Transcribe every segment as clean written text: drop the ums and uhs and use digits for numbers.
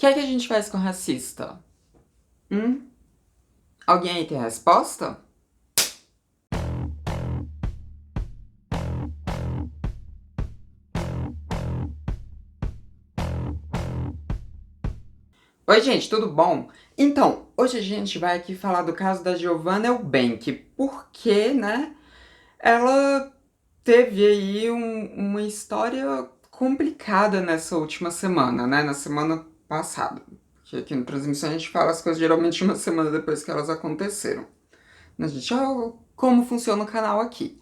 que é que a gente faz com racista? Alguém aí tem resposta? Oi, gente, tudo bom? Então, hoje a gente vai aqui falar do caso da Giovanna Eubank, porque, né, ela teve aí uma história complicada nessa última semana, né, na semana passada. Porque aqui no Transmissão a gente fala as coisas geralmente uma semana depois que elas aconteceram. A gente, como funciona o canal aqui.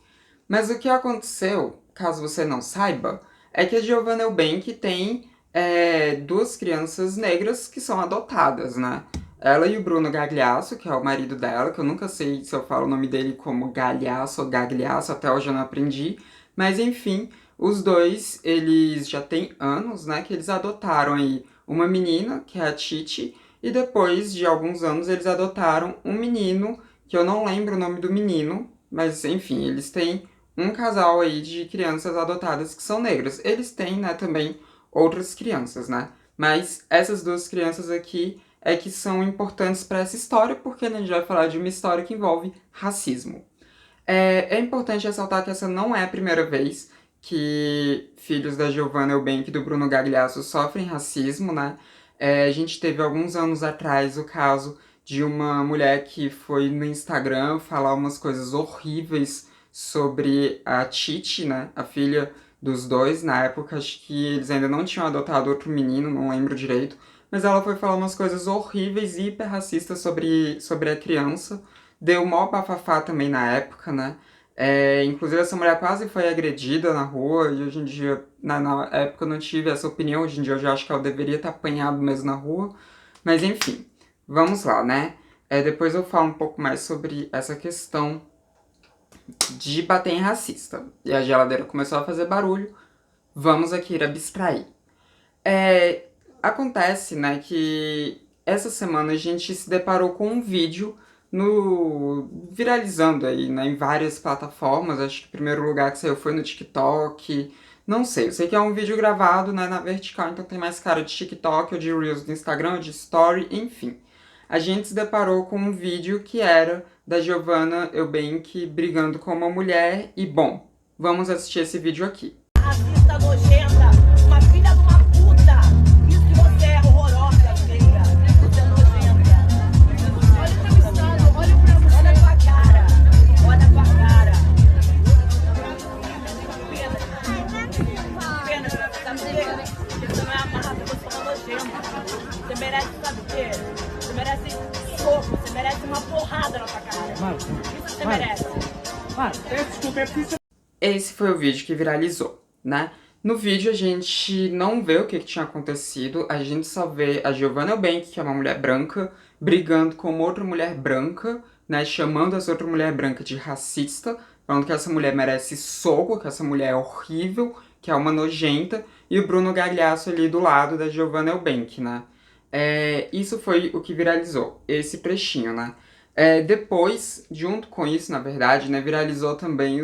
Mas o que aconteceu, caso você não saiba, é que a Giovanna Eubank tem duas crianças negras que são adotadas, né? Ela e o Bruno Gagliasso, que é o marido dela, que eu nunca sei se eu falo o nome dele como Gagliasso ou Gagliasso, até hoje eu não aprendi. Mas enfim, os dois, eles já têm anos, né, que eles adotaram aí uma menina, que é a Titi, e depois de alguns anos eles adotaram um menino, que eu não lembro o nome do menino, mas enfim, eles têm um casal aí de crianças adotadas que são negras. Eles têm, né, também outras crianças, né? Mas essas duas crianças aqui é que são importantes para essa história, porque a gente vai falar de uma história que envolve racismo. É importante ressaltar que essa não é a primeira vez que filhos da Giovanna Eubank e do Bruno Gagliasso sofrem racismo, né? A gente teve alguns anos atrás o caso de uma mulher que foi no Instagram falar umas coisas horríveis sobre a Titi, né? A filha dos dois. Na época, acho que eles ainda não tinham adotado outro menino, não lembro direito. Mas ela foi falar umas coisas horríveis e hiper racistas sobre a criança. Deu mó bafafá também na época, né? Inclusive essa mulher quase foi agredida na rua e hoje em dia, na época eu não tive essa opinião, hoje em dia eu já acho que ela deveria ter apanhado mesmo na rua. Mas enfim, vamos lá, né? Depois eu falo um pouco mais sobre essa questão de bater em racista. E a geladeira começou a fazer barulho, vamos aqui abstrair. É, Acontece, né, que essa semana a gente se deparou com um vídeo no viralizando aí, né, em várias plataformas. Acho que o primeiro lugar que saiu foi no TikTok. Não sei, eu sei que é um vídeo gravado, né, na vertical, então tem mais cara de TikTok ou de Reels do Instagram, ou de Story, enfim. A gente se deparou com um vídeo que era da Giovanna Eubank brigando com uma mulher e, bom, vamos assistir esse vídeo aqui. Racista nojenta, uma filha de uma puta. Isso que você é horrorosa, feia. Você é nojenta. Olha o teu estado, olha pra você. Olha a tua cara. Olha a tua cara. Pena, sabe o quê? Porque você não é amada, você é uma nojenta. Você merece, sabe o quê? Você merece soco, você merece uma porrada na tua cara. Isso você merece. Esse foi o vídeo que viralizou, né? No vídeo a gente não vê o que tinha acontecido, a gente só vê a Giovanna Eubank, que é uma mulher branca, brigando com outra mulher branca, né? Chamando essa outra mulher branca de racista, falando que essa mulher merece soco, que essa mulher é horrível, que é uma nojenta, e o Bruno Gagliasso ali do lado da Giovanna Eubank, né? Isso foi o que viralizou, esse trechinho, né? Depois, junto com isso, na verdade, né, viralizou também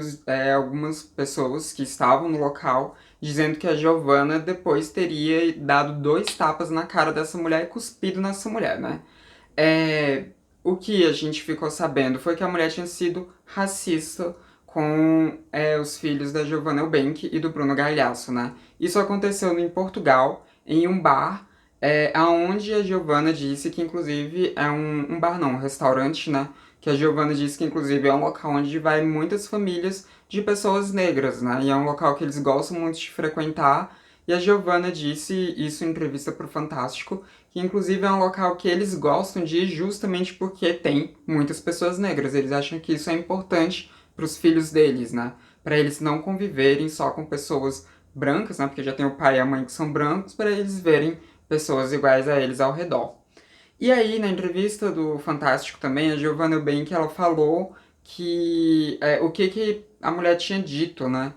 algumas pessoas que estavam no local dizendo que a Giovanna depois teria dado 2 tapas na cara dessa mulher e cuspido nessa mulher, né? O que a gente ficou sabendo foi que a mulher tinha sido racista com os filhos da Giovanna Eubank e do Bruno Galhaço, né? Isso aconteceu em Portugal, em um bar, aonde a Giovanna disse que, inclusive, é um bar não, um restaurante, né? Que a Giovanna disse que, inclusive, é um local onde vai muitas famílias de pessoas negras, né? E é um local que eles gostam muito de frequentar. E a Giovanna disse isso em entrevista para o Fantástico, que inclusive é um local que eles gostam de ir justamente porque tem muitas pessoas negras. Eles acham que isso é importante para os filhos deles, né? Para eles não conviverem só com pessoas brancas, né? Porque já tem o pai e a mãe que são brancos, para eles verem pessoas iguais a eles ao redor. E aí, na entrevista do Fantástico também, a Giovanna Eubank, ela falou que o que a mulher tinha dito, né?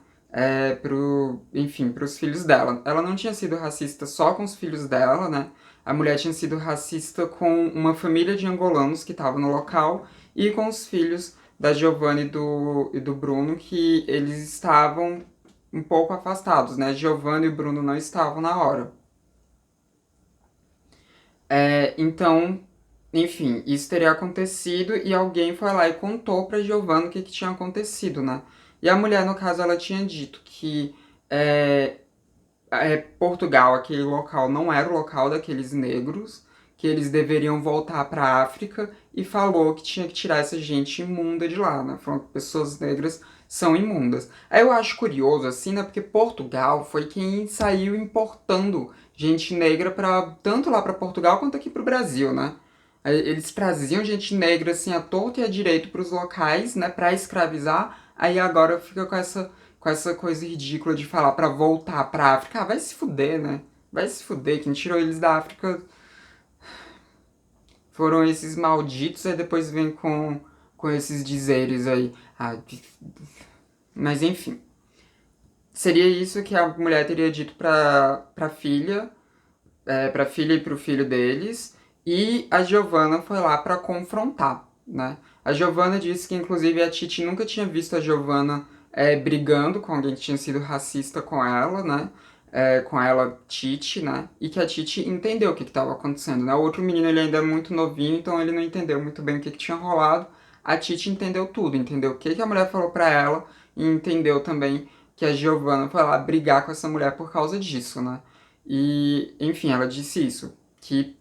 Enfim, para os filhos dela. Ela não tinha sido racista só com os filhos dela, né? A mulher tinha sido racista com uma família de angolanos que estava no local e com os filhos da Giovanna e do Bruno, que eles estavam um pouco afastados, né? Giovanna e o Bruno não estavam na hora. Então, enfim, isso teria acontecido e alguém foi lá e contou pra Giovanna o que, que tinha acontecido, né? E a mulher, no caso, ela tinha dito que é, Portugal, aquele local, não era o local daqueles negros, que eles deveriam voltar pra África e falou que tinha que tirar essa gente imunda de lá, né? Falando que pessoas negras são imundas. Aí eu acho curioso, assim, né? Porque Portugal foi quem saiu importando gente negra para tanto lá para Portugal quanto aqui para o Brasil, né? Eles traziam gente negra assim à torta e à direito para os locais, né, para escravizar. Aí agora fica com essa coisa ridícula de falar para voltar para África. Ah, vai se fuder, né? Vai se fuder. Quem tirou eles da África foram esses malditos, aí depois vem com esses dizeres aí. Ah, mas enfim, seria isso que a mulher teria dito pra filha, pra filha e pro filho deles, e a Giovanna foi lá pra confrontar, né? A Giovanna disse que, inclusive, a Titi nunca tinha visto a Giovanna brigando com alguém que tinha sido racista com ela, né? Com ela, Titi, né? E que a Titi entendeu o que estava acontecendo, né? O outro menino, ele ainda é muito novinho, então ele não entendeu muito bem o que tinha rolado. A Titi entendeu tudo, entendeu o que a mulher falou pra ela, e entendeu também que a Giovanna foi lá brigar com essa mulher por causa disso, né? E, enfim, ela disse isso, que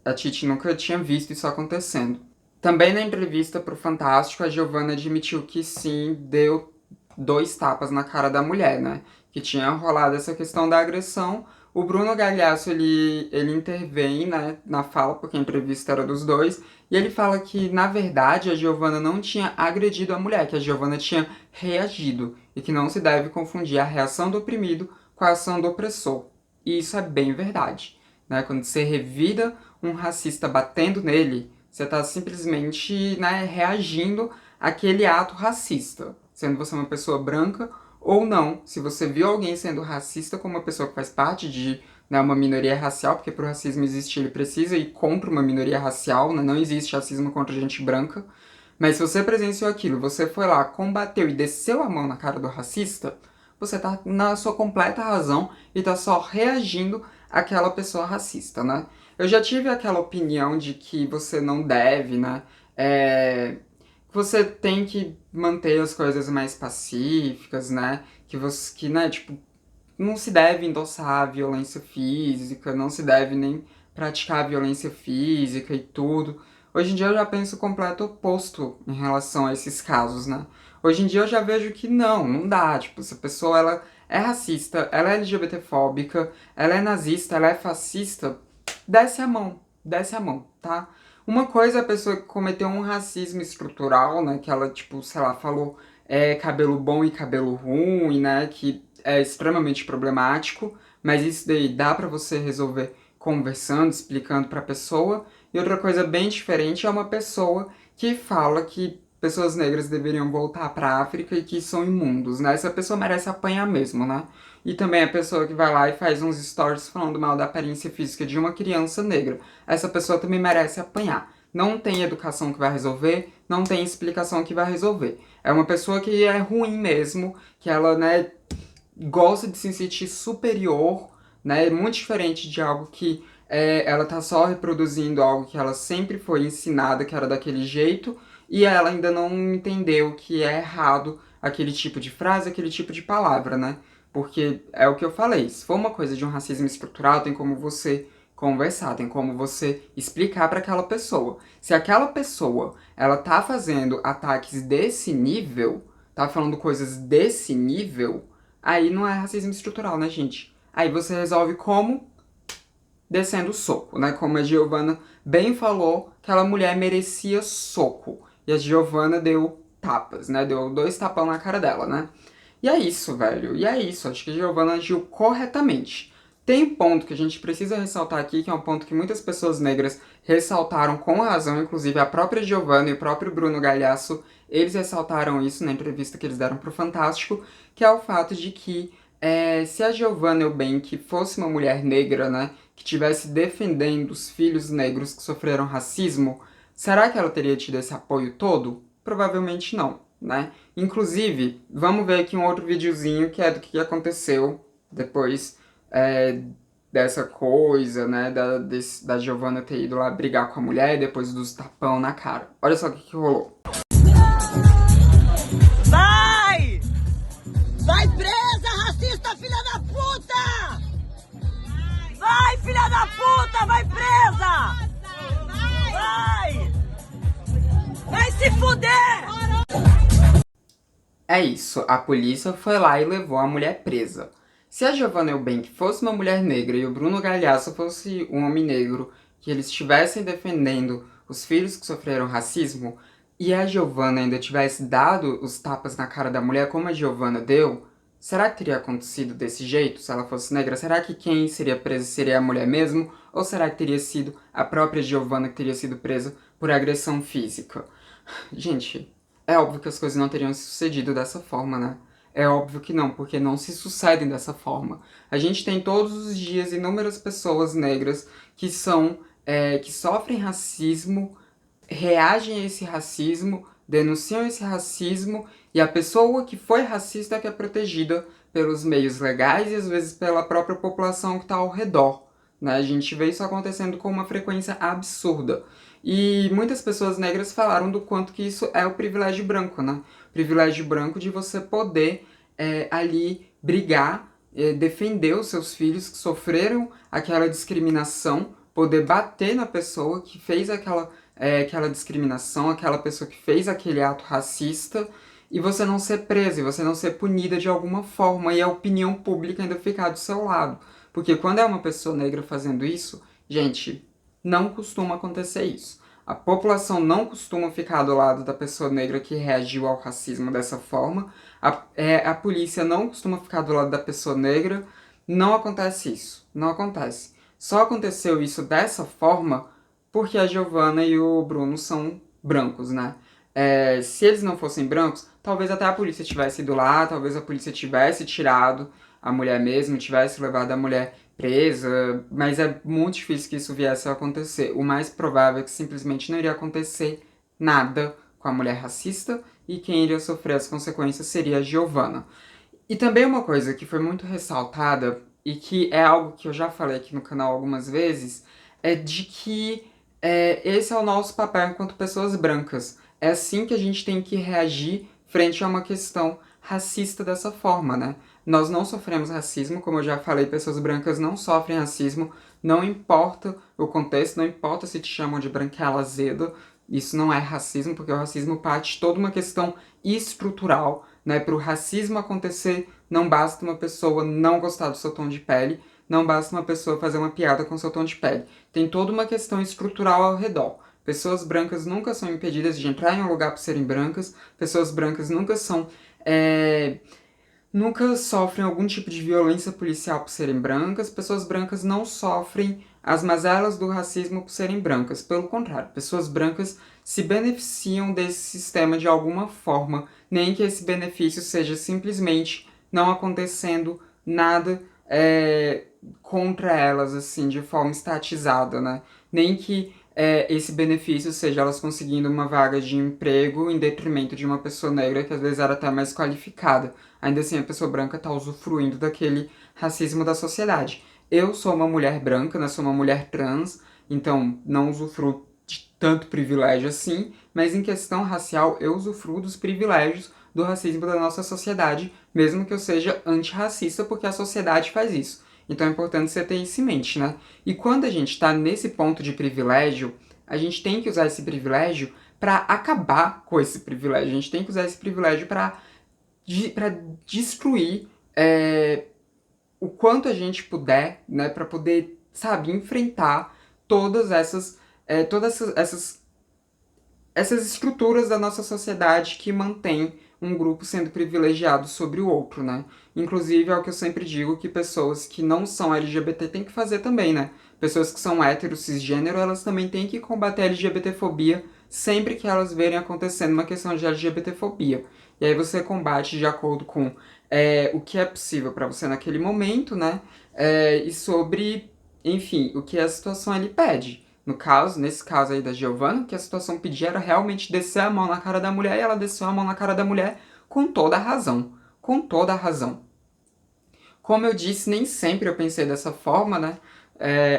a Titi nunca tinha visto isso acontecendo. Também na entrevista pro Fantástico, a Giovanna admitiu que sim, deu 2 tapas na cara da mulher, né? Que tinha rolado essa questão da agressão. O Bruno Galhaço, ele intervém, né, na fala, porque a entrevista era dos dois, e ele fala que, na verdade, a Giovanna não tinha agredido a mulher, que a Giovanna tinha reagido, e que não se deve confundir a reação do oprimido com a ação do opressor. E isso é bem verdade, né? Quando você revida um racista batendo nele, você está simplesmente, né, reagindo àquele ato racista, sendo você uma pessoa branca ou não. Se você viu alguém sendo racista como uma pessoa que faz parte de, né, uma minoria racial, porque para o racismo existir ele precisa ir contra uma minoria racial, né, não existe racismo contra gente branca. Mas se você presenciou aquilo, você foi lá, combateu e desceu a mão na cara do racista, você tá na sua completa razão e tá só reagindo àquela pessoa racista, né? Eu já tive aquela opinião de que você não deve, né? Que você tem que manter as coisas mais pacíficas, né? Que, né, tipo, não se deve endossar a violência física, não se deve nem praticar violência física e tudo. Hoje em dia eu já penso o completo oposto em relação a esses casos, né? Hoje em dia eu já vejo que não dá. Tipo, se a pessoa ela é racista, ela é LGBTfóbica, ela é nazista, ela é fascista, desce a mão, tá? Uma coisa é a pessoa que cometeu um racismo estrutural, né? Que ela, tipo, sei lá, falou cabelo bom e cabelo ruim, né? Que é extremamente problemático, mas isso daí dá pra você resolver conversando, explicando pra pessoa. E outra coisa bem diferente é uma pessoa que fala que pessoas negras deveriam voltar pra África e que são imundos, né? Essa pessoa merece apanhar mesmo, né? E também a pessoa que vai lá e faz uns stories falando mal da aparência física de uma criança negra. Essa pessoa também merece apanhar. Não tem educação que vai resolver, não tem explicação que vai resolver. É uma pessoa que é ruim mesmo, que ela, né, gosta de se sentir superior, né? É muito diferente de algo que ela tá só reproduzindo algo que ela sempre foi ensinada que era daquele jeito e ela ainda não entendeu que é errado aquele tipo de frase, aquele tipo de palavra, né? Porque é o que eu falei, se for uma coisa de um racismo estrutural, tem como você conversar, tem como você explicar para aquela pessoa. Se aquela pessoa, ela tá fazendo ataques desse nível, tá falando coisas desse nível, aí não é racismo estrutural, né, gente? Aí você resolve como? Descendo o soco, né? Como a Giovanna bem falou, aquela mulher merecia soco. E a Giovanna deu tapas, né? Deu 2 tapão na cara dela, né? E é isso, velho. E é isso. Acho que a Giovanna agiu corretamente. Tem um ponto que a gente precisa ressaltar aqui, que é um ponto que muitas pessoas negras ressaltaram com razão, inclusive a própria Giovanna e o próprio Bruno Galhaço, eles ressaltaram isso na entrevista que eles deram pro Fantástico, que é o fato de que se a Giovanna Eubank fosse uma mulher negra, né, que estivesse defendendo os filhos negros que sofreram racismo, será que ela teria tido esse apoio todo? Provavelmente não, né? Inclusive, vamos ver aqui um outro videozinho que é do que aconteceu depois dessa coisa, né, da Giovanna ter ido lá brigar com a mulher e depois dos tapão na cara. Olha só o que rolou. Vai! Vai presa, racista, filha da puta! Vai, filha da puta, vai presa! Vai! Vai se fuder! É isso, a polícia foi lá e levou a mulher presa. Se a Giovanna Eubank fosse uma mulher negra e o Bruno Galhaço fosse um homem negro, que eles estivessem defendendo os filhos que sofreram racismo, e a Giovanna ainda tivesse dado os tapas na cara da mulher como a Giovanna deu, será que teria acontecido desse jeito se ela fosse negra? Será que quem seria preso seria a mulher mesmo? Ou será que teria sido a própria Giovanna que teria sido presa por agressão física? Gente, é óbvio que as coisas não teriam sucedido dessa forma, né? É óbvio que não, porque não se sucedem dessa forma. A gente tem todos os dias inúmeras pessoas negras que que sofrem racismo, reagem a esse racismo, denunciam esse racismo, e a pessoa que foi racista é que é protegida pelos meios legais e às vezes pela própria população que está ao redor, né? A gente vê isso acontecendo com uma frequência absurda. E muitas pessoas negras falaram do quanto que isso é o privilégio branco, né? O privilégio branco de você poder ali brigar, defender os seus filhos que sofreram aquela discriminação, poder bater na pessoa que fez aquela discriminação, aquela pessoa que fez aquele ato racista, e você não ser presa, e você não ser punida de alguma forma, e a opinião pública ainda ficar do seu lado. Porque quando é uma pessoa negra fazendo isso, gente, não costuma acontecer isso. A população não costuma ficar do lado da pessoa negra que reagiu ao racismo dessa forma. A polícia não costuma ficar do lado da pessoa negra. Não acontece isso. Não acontece. Só aconteceu isso dessa forma porque a Giovanna e o Bruno são brancos, né? Se eles não fossem brancos, talvez até a polícia tivesse ido lá, talvez a polícia tivesse tirado a mulher mesmo, tivesse levado a mulher presa, mas é muito difícil que isso viesse a acontecer. O mais provável é que simplesmente não iria acontecer nada com a mulher racista e quem iria sofrer as consequências seria a Giovanna. E também uma coisa que foi muito ressaltada e que é algo que eu já falei aqui no canal algumas vezes, é de que esse é o nosso papel enquanto pessoas brancas. É assim que a gente tem que reagir frente a uma questão racista dessa forma, né? Nós não sofremos racismo, como eu já falei, pessoas brancas não sofrem racismo, não importa o contexto, não importa se te chamam de branquela azeda, isso não é racismo, porque o racismo parte de toda uma questão estrutural, né? Para o racismo acontecer, não basta uma pessoa não gostar do seu tom de pele, não basta uma pessoa fazer uma piada com seu tom de pele. Tem toda uma questão estrutural ao redor. Pessoas brancas nunca são impedidas de entrar em um lugar por serem brancas, pessoas brancas nunca sofrem algum tipo de violência policial por serem brancas, pessoas brancas não sofrem as mazelas do racismo por serem brancas. Pelo contrário, pessoas brancas se beneficiam desse sistema de alguma forma, nem que esse benefício seja simplesmente não acontecendo nada contra elas, assim, de forma estatizada, né? Nem que esse benefício seja elas conseguindo uma vaga de emprego em detrimento de uma pessoa negra que às vezes era até mais qualificada. Ainda assim, a pessoa branca está usufruindo daquele racismo da sociedade. Eu sou uma mulher branca, né? Sou uma mulher trans, então não usufruo de tanto privilégio assim, mas em questão racial eu usufruo dos privilégios do racismo da nossa sociedade, mesmo que eu seja antirracista, porque a sociedade faz isso. Então é importante você ter isso em mente, né? E quando a gente está nesse ponto de privilégio, a gente tem que usar esse privilégio para acabar com esse privilégio. A gente tem que usar esse privilégio para destruir o quanto a gente puder, né? Para poder, sabe, enfrentar todas essas estruturas da nossa sociedade que mantém um grupo sendo privilegiado sobre o outro, né? Inclusive, é o que eu sempre digo, que pessoas que não são LGBT têm que fazer também, né? Pessoas que são héteros, cisgênero, elas também têm que combater a LGBTfobia sempre que elas verem acontecendo uma questão de LGBTfobia. E aí você combate de acordo com o que é possível para você naquele momento, né? E sobre, enfim, o que a situação ele pede. Nesse caso aí da Giovanna, o que a situação pedia era realmente descer a mão na cara da mulher, e ela desceu a mão na cara da mulher com toda a razão. Com toda a razão. Como eu disse, nem sempre eu pensei dessa forma, né?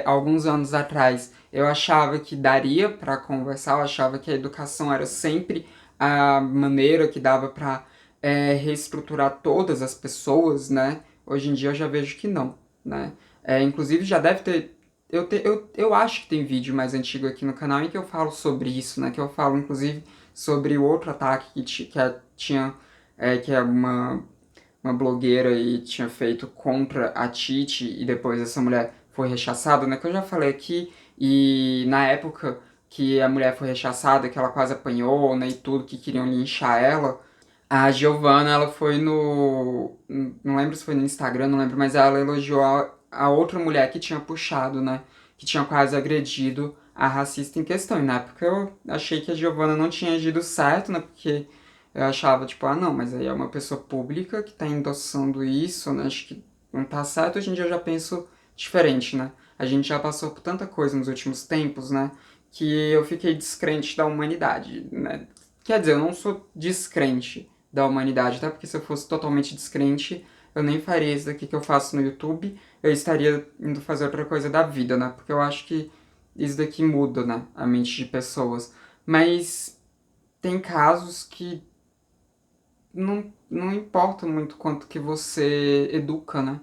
Alguns anos atrás eu achava que daria para conversar, eu achava que a educação era sempre a maneira que dava para reestruturar todas as pessoas, né? Hoje em dia eu já vejo que não, né? Inclusive já deve ter. Eu acho que tem vídeo mais antigo aqui no canal em que eu falo sobre isso, né? Que eu falo, inclusive, sobre o outro ataque tinha. Que é uma blogueira e tinha feito contra a Titi e depois essa mulher foi rechaçada, né? Que eu já falei aqui. E na época que a mulher foi rechaçada, que ela quase apanhou, né? E tudo, que queriam linchar ela. A Giovanna, ela foi no. Não lembro se foi no Instagram, não lembro, mas ela elogiou a outra mulher que tinha puxado, né? Que tinha quase agredido a racista em questão. E na época eu achei que a Giovanna não tinha agido certo, né? Porque eu achava, tipo, ah, não, mas aí é uma pessoa pública que tá endossando isso, né? Acho que não tá certo. Hoje em dia eu já penso diferente, né? A gente já passou por tanta coisa nos últimos tempos, né? Que eu fiquei descrente da humanidade, né? Quer dizer, eu não sou descrente da humanidade, tá? Porque se eu fosse totalmente descrente, eu nem faria isso daqui que eu faço no YouTube, eu estaria indo fazer outra coisa da vida, né? Porque eu acho que isso daqui muda, né? A mente de pessoas. Mas tem casos que não importa muito quanto que você educa, né?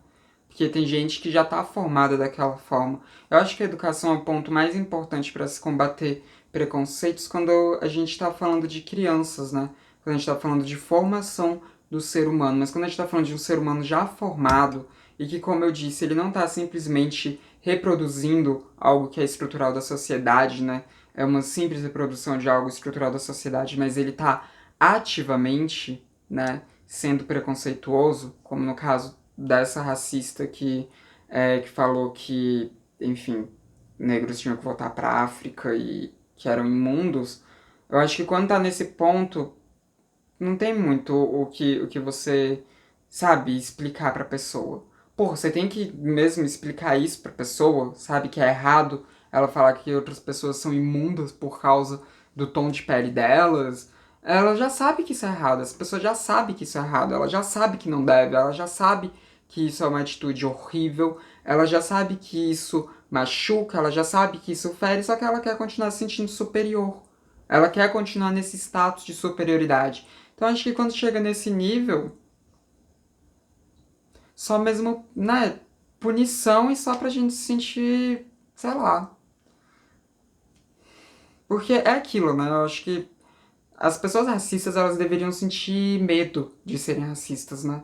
Porque tem gente que já está formada daquela forma. Eu acho que a educação é o ponto mais importante para se combater preconceitos quando a gente está falando de crianças, né? Quando a gente está falando de formação do ser humano. Mas quando a gente está falando de um ser humano já formado e que, como eu disse, ele não está simplesmente reproduzindo algo que é estrutural da sociedade, né? É uma simples reprodução de algo estrutural da sociedade, mas ele está ativamente, né, sendo preconceituoso, como no caso dessa racista que falou que, enfim, negros tinham que voltar para a África e que eram imundos. Eu acho que quando tá nesse ponto, não tem muito o que você, sabe, explicar pra pessoa. Porra, você tem que mesmo explicar isso pra pessoa, sabe, que é errado ela falar que outras pessoas são imundas por causa do tom de pele delas. Ela já sabe que isso é errado, essa pessoa já sabe que isso é errado, ela já sabe que não deve, ela já sabe que isso é uma atitude horrível, ela já sabe que isso machuca, ela já sabe que isso fere, só que ela quer continuar se sentindo superior. Ela quer continuar nesse status de superioridade. Então acho que quando chega nesse nível, só mesmo, né, punição e só pra gente se sentir, sei lá. Porque é aquilo, né? Eu acho que as pessoas racistas, elas deveriam sentir medo de serem racistas, né?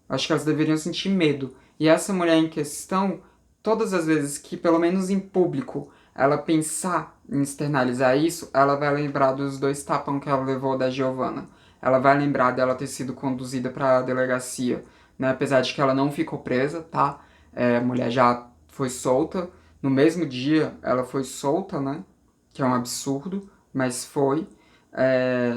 Acho que elas deveriam sentir medo. E essa mulher em questão, todas as vezes que, pelo menos em público, ela pensar em externalizar isso, ela vai lembrar dos 2 tapão que ela levou da Giovanna. Ela vai lembrar dela ter sido conduzida para a delegacia, né? Apesar de que ela não ficou presa, tá? A mulher já foi solta. No mesmo dia, ela foi solta, né? Que é um absurdo, mas foi. É,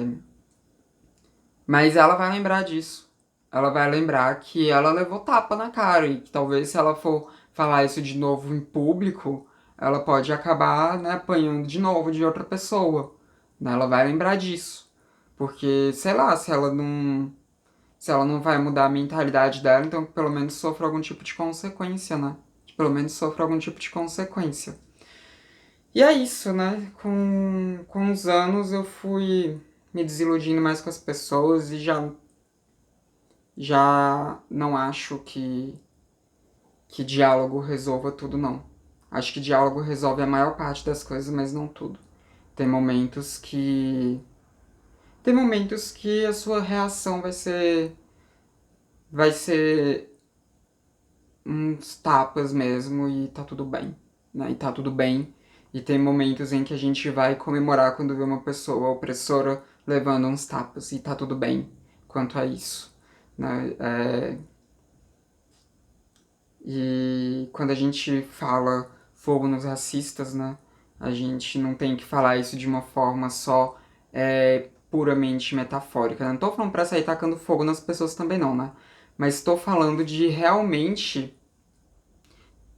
Mas ela vai lembrar disso. Ela vai lembrar que ela levou tapa na cara e que talvez se ela for falar isso de novo em público, ela pode acabar, né, apanhando de novo de outra pessoa. Né? Ela vai lembrar disso. Porque, sei lá, se ela não vai mudar a mentalidade dela, então que pelo menos sofra algum tipo de consequência, né? Que pelo menos sofra algum tipo de consequência. E é isso, né? Com os anos eu fui me desiludindo mais com as pessoas e já não acho que diálogo resolva tudo, não. Acho que diálogo resolve a maior parte das coisas, mas não tudo. Tem momentos que. Tem momentos que a sua reação vai ser uns tapas mesmo e tá tudo bem. Né? E tá tudo bem. E tem momentos em que a gente vai comemorar quando vê uma pessoa opressora levando uns tapas. E tá tudo bem quanto a isso. Né? E quando a gente fala fogo nos racistas, né? A gente não tem que falar isso de uma forma só puramente metafórica. Eu não tô falando pra sair tacando fogo nas pessoas também não, né? Mas estou falando de realmente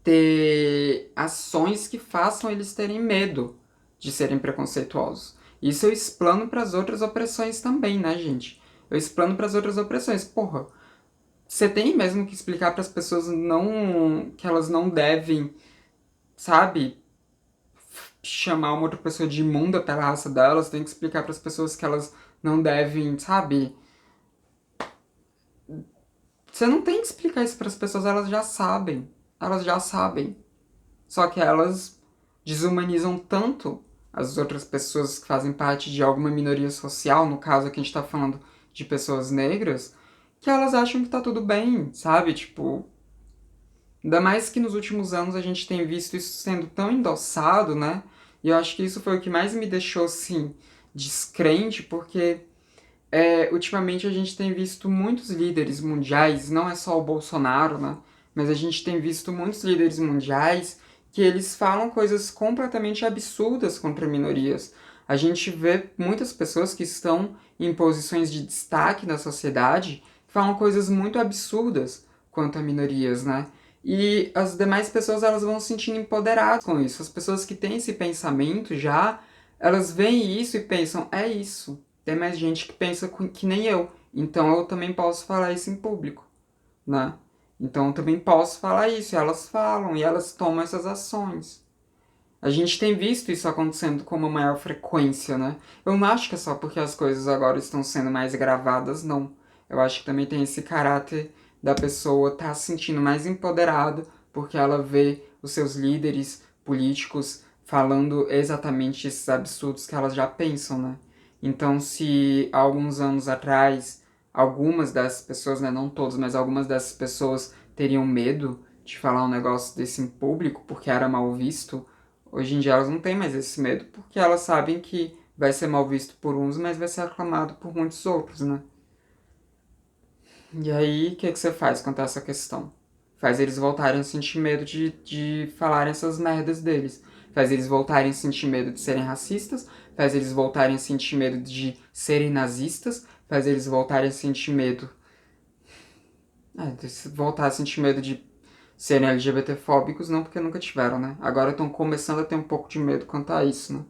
ter ações que façam eles terem medo de serem preconceituosos. Isso eu explano para as outras opressões também, né, gente? Eu explano para as outras opressões. Porra, você tem mesmo que explicar para as pessoas não que elas não devem, sabe, chamar uma outra pessoa de imunda pela raça delas, tem que explicar para as pessoas que elas não devem, sabe? Você não tem que explicar isso para as pessoas, elas já sabem. Elas já sabem. Só que elas desumanizam tanto as outras pessoas que fazem parte de alguma minoria social, no caso aqui a gente tá falando de pessoas negras, que elas acham que tá tudo bem, sabe? Tipo, ainda mais que nos últimos anos a gente tem visto isso sendo tão endossado, né? E eu acho que isso foi o que mais me deixou, assim, descrente, porque ultimamente a gente tem visto muitos líderes mundiais, não é só o Bolsonaro, né? Mas a gente tem visto muitos líderes mundiais que eles falam coisas completamente absurdas contra minorias. A gente vê muitas pessoas que estão em posições de destaque na sociedade que falam coisas muito absurdas quanto a minorias, né? E as demais pessoas elas vão se sentindo empoderadas com isso. As pessoas que têm esse pensamento já, elas veem isso e pensam, é isso. Tem mais gente que pensa que nem eu. Então eu também posso falar isso em público, né? Então eu também posso falar isso. E elas falam e elas tomam essas ações. A gente tem visto isso acontecendo com uma maior frequência, né? Eu não acho que é só porque as coisas agora estão sendo mais gravadas, não. Eu acho que também tem esse caráter da pessoa estar se sentindo mais empoderada porque ela vê os seus líderes políticos falando exatamente esses absurdos que elas já pensam, né? Então, se há alguns anos atrás, algumas dessas pessoas, né, não todas, mas algumas dessas pessoas teriam medo de falar um negócio desse em público porque era mal visto, hoje em dia elas não têm mais esse medo, porque elas sabem que vai ser mal visto por uns, mas vai ser aclamado por muitos outros, né? E aí, o que você faz quanto a essa questão? Faz eles voltarem a sentir medo de falarem essas merdas deles. Faz eles voltarem a sentir medo de serem racistas, faz eles voltarem a sentir medo de serem nazistas, faz eles voltarem a sentir medo. De voltar a sentir medo de serem LGBTfóbicos, não porque nunca tiveram, né? Agora estão começando a ter um pouco de medo quanto a isso, né?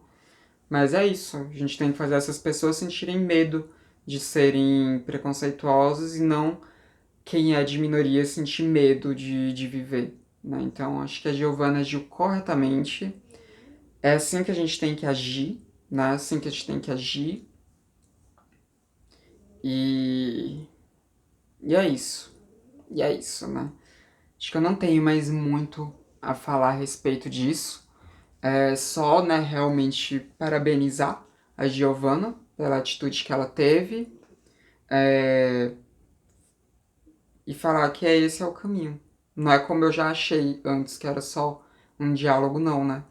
Mas é isso, a gente tem que fazer essas pessoas sentirem medo de serem preconceituosos e não quem é de minoria sentir medo de viver, né? Então acho que a Giovanna agiu corretamente. É assim que a gente tem que agir, né? É assim que a gente tem que agir. E é isso. E é isso, né? Acho que eu não tenho mais muito a falar a respeito disso. É só, né, realmente parabenizar a Giovanna pela atitude que ela teve. E falar que esse é o caminho. Não é como eu já achei antes, que era só um diálogo, não, né?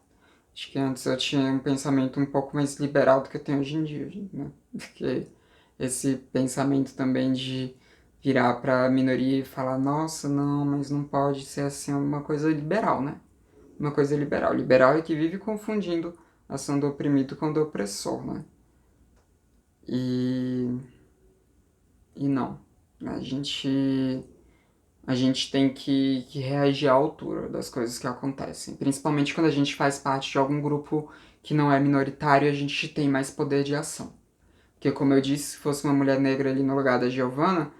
Acho que antes eu tinha um pensamento um pouco mais liberal do que eu tenho hoje em dia, né? Porque esse pensamento também de virar pra minoria e falar, nossa, não, mas não pode ser assim, é uma coisa liberal, né? Uma coisa liberal. Liberal é que vive confundindo a ação do oprimido com do opressor, né? E não. A gente tem que reagir à altura das coisas que acontecem. Principalmente quando a gente faz parte de algum grupo que não é minoritário, a gente tem mais poder de ação. Porque, como eu disse, se fosse uma mulher negra ali no lugar da Giovanna,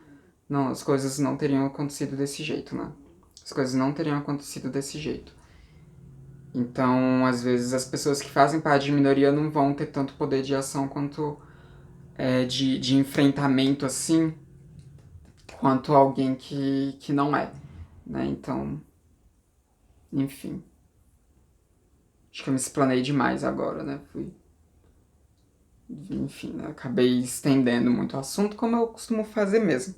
não, as coisas não teriam acontecido desse jeito, né? As coisas não teriam acontecido desse jeito. Então, às vezes, as pessoas que fazem parte de minoria não vão ter tanto poder de ação quanto de enfrentamento, assim, quanto alguém que não é, né? Então, enfim. Acho que eu me explanei demais agora, né? Enfim, né? Acabei estendendo muito o assunto, como eu costumo fazer mesmo.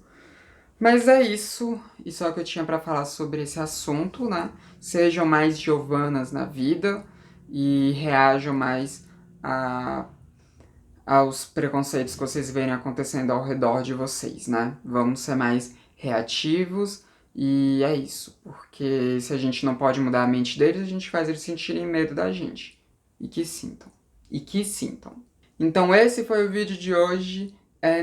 Mas é isso. Isso é o que eu tinha pra falar sobre esse assunto, né? Sejam mais Giovannas na vida e reajam mais aos preconceitos que vocês verem acontecendo ao redor de vocês, né? Vamos ser mais reativos e é isso, porque se a gente não pode mudar a mente deles, a gente faz eles sentirem medo da gente. E que sintam. E que sintam. Então esse foi o vídeo de hoje.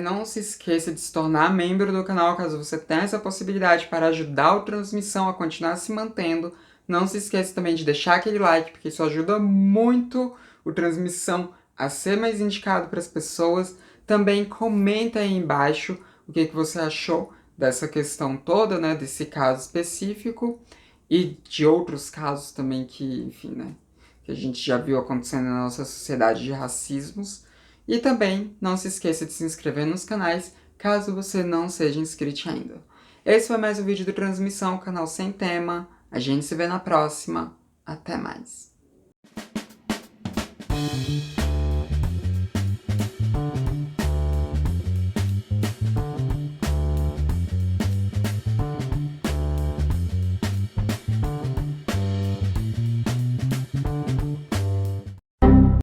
Não se esqueça de se tornar membro do canal caso você tenha essa possibilidade para ajudar o Transmissão a continuar se mantendo. Não se esqueça também de deixar aquele like, porque isso ajuda muito o Transmissão a ser mais indicado para as pessoas. Também comenta aí embaixo o que você achou dessa questão toda, né, desse caso específico e de outros casos também que, enfim, né, que a gente já viu acontecendo na nossa sociedade de racismos. E também não se esqueça de se inscrever nos canais, caso você não seja inscrito ainda. Esse foi mais um vídeo do Transmissão, canal sem tema. A gente se vê na próxima. Até mais.